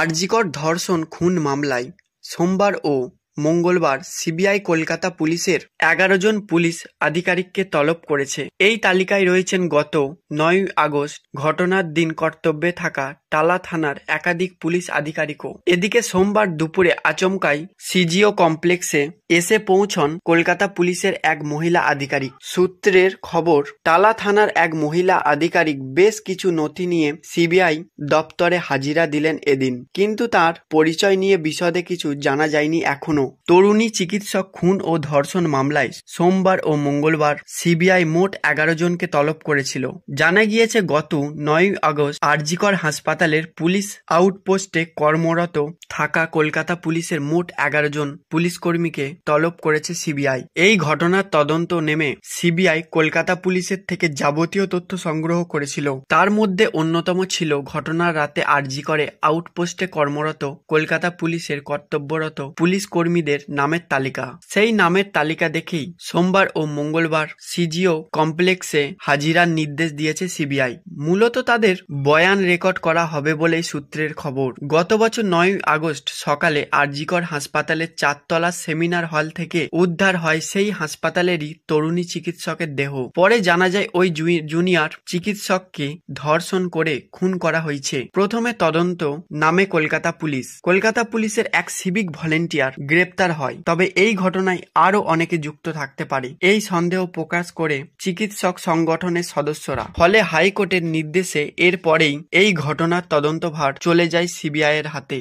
আরজিকর ধর্ষণ খুন মামলায় সোমবার ও মঙ্গলবার সিবিআই কলকাতা পুলিশের ১১ জন পুলিশ আধিকারিককে তলব করেছে। এই তালিকায় রয়েছেন গত ৯ আগস্ট ঘটনার দিন কর্তব্যে থাকা টালা থানার একাধিক পুলিশ আধিকারিকও। এদিকে সোমবার দুপুরে আচমকাই সিজিও কমপ্লেক্সে এসে পৌঁছন কলকাতা পুলিশের এক মহিলা আধিকারিক। সূত্রের খবর, টালা থানার এক মহিলা আধিকারিক বেশ কিছু নথি নিয়ে সিবিআই দপ্তরে হাজিরা দিলেন এদিন, কিন্তু তার পরিচয় নিয়ে বিশদে কিছু জানা যায়নি এখনো। তরুণী চিকিৎসক খুন ও ধর্ষণ মামলায় সোমবার ও মঙ্গলবার সিবিআই মোট ১১ জনকে তলব করেছিল। জানা গিয়েছে, গত ৯ আগস্ট আরজিকর হাসপাতালের পুলিশ আউটপোস্টে কর্মরত থাকা কলকাতা পুলিশের মোট ১১ জন পুলিশ কর্মীকে তলব করেছে সিবিআই। এই ঘটনার তদন্ত নেমে সিবিআই কলকাতা পুলিশের থেকে যাবতীয় তথ্য সংগ্রহ করেছিল। তার মধ্যে অন্যতম ছিল ঘটনার রাতে আরজিকরে আউটপোস্টে কর্মরত কলকাতা পুলিশের কর্তব্যরত পুলিশ কর্মীদের নামের তালিকা। সেই নামের তালিকা দেখেই সোমবার ও মঙ্গলবার সিজিও কমপ্লেক্সে হাজিরার নির্দেশ দিয়েছে সিবিআই। মূলত তাদের বয়ান রেকর্ড করা হবে বলেই সূত্রের খবর। গত বছর ৯ আগস্ট সকালে আরজিকর হাসপাতালের ৪তলা সেমিনার হল থেকে উদ্ধার হয় সেই হাসপাতালেরই তরুণী চিকিৎসকের দেহ। পরে জানা যায় ওই জুনিয়র চিকিৎসককে ধর্ষণ করে খুন করা হয়েছে। প্রথমে তদন্ত নামে কলকাতা পুলিশের এক সিভিক ভলেন্টিয়ার গ্রেপ্তার হয়, তবে এই ঘটনায় আরো অনেকে যুক্ত থাকতে পারে এই সন্দেহ প্রকাশ করে চিকিৎসক সংগঠনের সদস্যরা। ফলে হাইকোর্টের নির্দেশে এরপরেই এই ঘটনার তদন্তভার চলে যায় সিবিআই এর হাতে।